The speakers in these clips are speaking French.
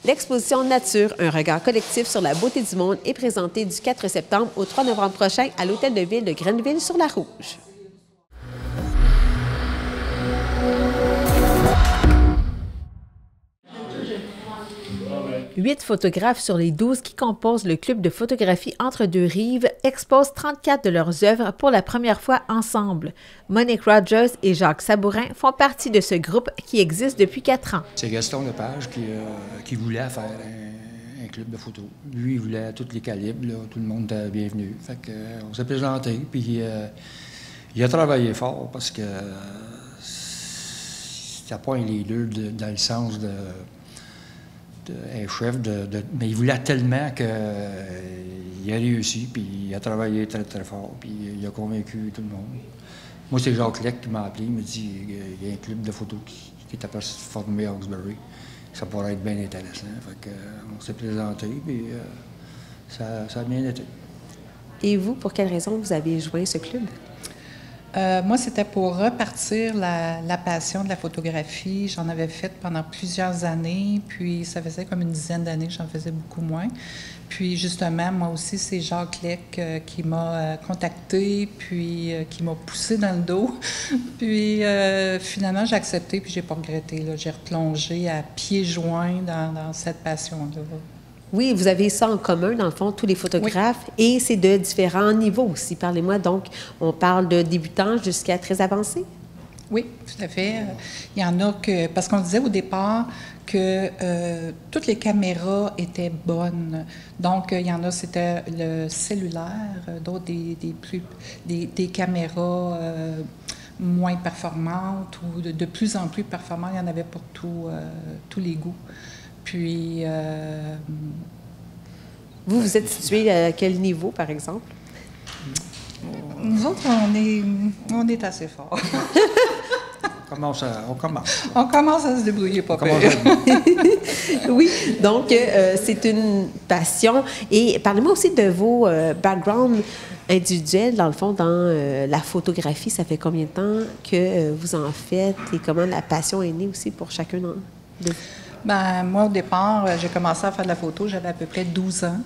L'exposition Nature, un regard collectif sur la beauté du monde est présentée du 4 septembre au 3 novembre prochain à l'Hôtel de Ville de Grenville-sur-la-Rouge. 8 photographes sur les 12 qui composent le club de photographie Entre deux rives exposent 34 de leurs œuvres pour la première fois ensemble. Monique Rogers et Jacques Sabourin font partie de ce groupe qui existe depuis 4 ans. C'est Gaston Lepage qui voulait faire un club de photo. Lui, il voulait tous les calibres, là, tout le monde était bienvenu. Fait que, on s'est présenté, puis il a travaillé fort parce que c'était pas un leader dans le sens un chef, mais il voulait tellement qu'il a réussi, puis il a travaillé très, très fort, puis il a convaincu tout le monde. Moi, c'est Jacques Lec qui m'a appelé, il m'a dit il y a un club de photos qui est à formé à Hawkesbury. Ça pourrait être bien intéressant. Fait que, on s'est présenté, puis ça a bien été. Et vous, pour quelle raison vous avez joint ce club? Moi, c'était pour repartir la passion de la photographie. J'en avais fait pendant plusieurs années, puis ça faisait comme une dizaine d'années que j'en faisais beaucoup moins. Puis justement, moi aussi, c'est Jacques Lec qui m'a contacté, puis qui m'a poussé dans le dos. Puis finalement, j'ai accepté, puis j'ai pas regretté. J'ai replongé à pieds joints dans cette passion-là. Oui, vous avez ça en commun, dans le fond, tous les photographes, oui. Et c'est de différents niveaux aussi. Parlez-moi donc, on parle de débutants jusqu'à très avancés? Oui, tout à fait. Il y en a que, parce qu'on disait au départ que toutes les caméras étaient bonnes. Donc, il y en a, c'était le cellulaire, d'autres des caméras moins performantes ou de plus en plus performantes. Il y en avait pour tous les goûts. Puis... Vous êtes situé à quel niveau, par exemple? Nous autres, on est assez forts. On commence. On commence à se débrouiller pas pire. Oui, donc c'est une passion. Et parlez-moi aussi de vos backgrounds individuels, dans le fond, dans la photographie. Ça fait combien de temps que vous en faites et comment la passion est née aussi pour chacun de vous? Bien, moi, au départ, j'ai commencé à faire de la photo, j'avais à peu près 12 ans.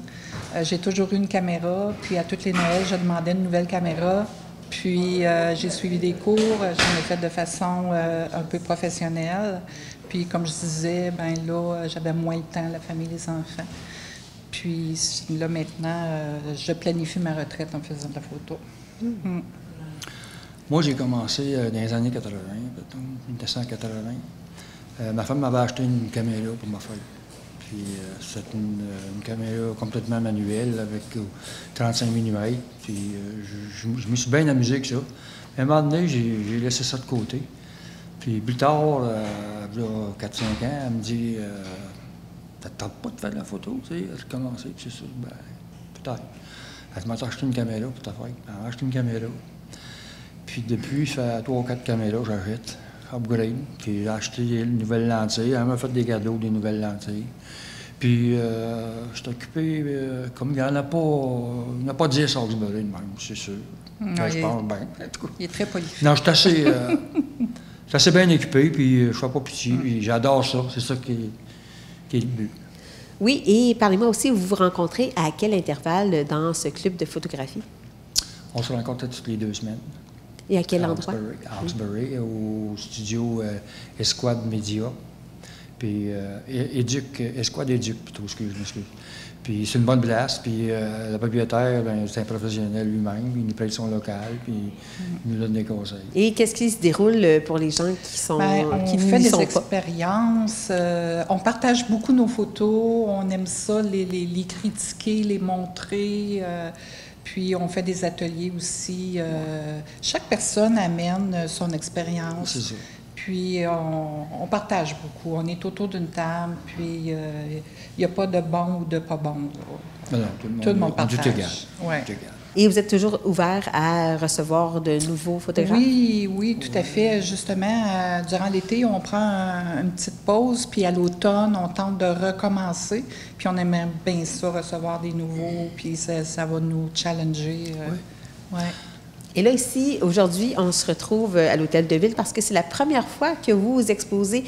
J'ai toujours eu une caméra, puis à toutes les Noëls, je demandais une nouvelle caméra. Puis j'ai suivi des cours, j'en ai fait de façon un peu professionnelle. Puis comme je disais, bien là, j'avais moins le temps, la famille, les enfants. Puis là, maintenant, je planifie ma retraite en faisant de la photo. Mm. Moi, j'ai commencé dans les années 80, 1980. Ma femme m'avait acheté une caméra pour ma fête. Puis c'est une caméra complètement manuelle avec 35 mm. Puis je me suis bien amusé avec ça. À un moment donné, j'ai laissé ça de côté. Puis plus tard, il y a 4-5 ans, elle me dit ça te tente pas de faire de la photo, tu sais? Elle a commencé, puis c'est ça. Ben, peut-être. Elle m'a acheté une caméra pour ta fête. Elle m'a acheté une caméra. Puis depuis, ça fait 3 ou 4 caméras que j'achète. Upgrade, puis j'ai acheté une nouvelle lentille. Elle m'a fait des cadeaux, des nouvelles lentilles. Puis, je suis occupé, comme il n'y en a pas 10 à Hawkesbury de même, c'est sûr. Je pense bien. Il est très prolifique. Non, je suis assez bien occupé, puis je ne fais pas pitié, puis j'adore ça. C'est ça qui est le but. Oui, et parlez-moi aussi, vous vous rencontrez à quel intervalle dans ce club de photographie? On se rencontre toutes les 2 semaines. Et à quel endroit? À Hawkesbury, au studio Esquad Media. Puis Esquad Éduc, plutôt, je m'excuse. Puis c'est une bonne place. Puis le propriétaire, c'est un professionnel lui-même. Il nous prête son local, puis il nous donne des conseils. Et qu'est-ce qui se déroule pour les gens qui sont on fait des expériences. On partage beaucoup nos photos. On aime ça, les critiquer, les montrer. Puis, on fait des ateliers aussi. Chaque personne amène son expérience. C'est ça. Puis, on partage beaucoup. On est autour d'une table, puis il n'y a pas de bon ou de pas bon. Non, tout le monde partage. Tout égal. Ouais. Et vous êtes toujours ouvert à recevoir de nouveaux photographes? Oui, tout à fait. Justement, durant l'été, on prend une petite pause, puis à l'automne, on tente de recommencer. Puis on aimerait bien ça, recevoir des nouveaux, puis ça va nous challenger. Oui. Ouais. Et là, ici, aujourd'hui, on se retrouve à l'Hôtel de Ville parce que c'est la première fois que vous exposez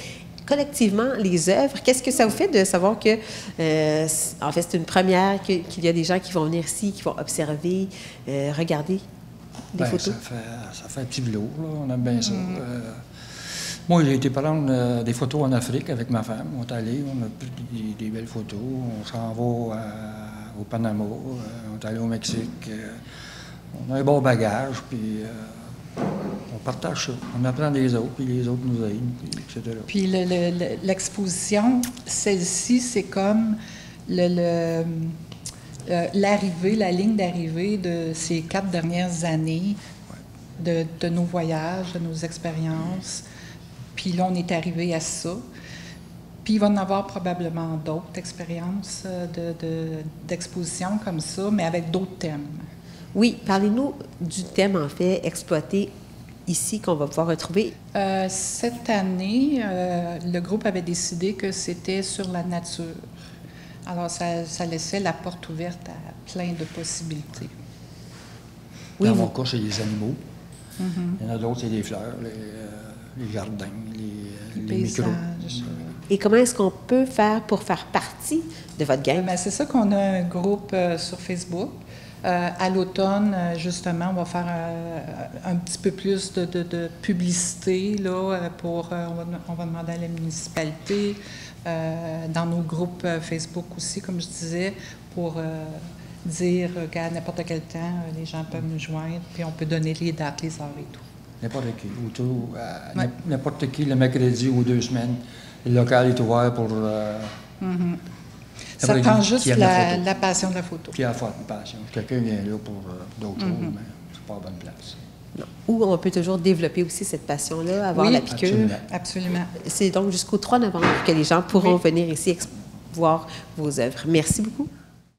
collectivement les œuvres. Qu'est-ce que ça vous fait de savoir que, en fait, c'est une première, qu'il y a des gens qui vont venir ici, qui vont observer, regarder les photos? Ça fait un petit velours, là. On aime bien ça. Moi, j'ai été prendre des photos en Afrique avec ma femme. On est allé, on a pris des belles photos. On s'en va au Panama, on est allé au Mexique. On a un bon bagage, puis on partage ça. On apprend des autres, puis les autres nous aident, puis etc. Puis l'exposition, celle-ci, c'est comme l'arrivée, la ligne d'arrivée de ces 4 dernières années, de nos voyages, de nos expériences. Puis là, on est arrivé à ça. Puis il va y en avoir probablement d'autres expériences d'exposition comme ça, mais avec d'autres thèmes. Oui, parlez-nous du thème, en fait, exploité ici, qu'on va pouvoir retrouver. Cette année, le groupe avait décidé que c'était sur la nature. Alors, ça laissait la porte ouverte à plein de possibilités. Dans mon cas, c'est les animaux. Il y en a d'autres, c'est les fleurs, les jardins, les micros. Et comment est-ce qu'on peut faire pour faire partie de votre gang? C'est ça qu'on a un groupe sur Facebook. À l'automne, justement, on va faire un petit peu plus de publicité. Là, on va demander à la municipalité, dans nos groupes Facebook aussi, comme je disais, pour dire qu'à n'importe quel temps, les gens peuvent nous joindre, puis on peut donner les dates, les heures et tout. N'importe qui, n'importe qui, le mercredi ou 2 semaines, le local est ouvert pour... Ça prend juste la passion de la photo. Puis la passion. Quelqu'un vient là pour d'autres choses, mais c'est pas la bonne place. Non. Ou on peut toujours développer aussi cette passion-là, avoir la piqûre. Absolument. C'est donc jusqu'au 3 novembre que les gens pourront venir ici voir vos œuvres. Merci beaucoup.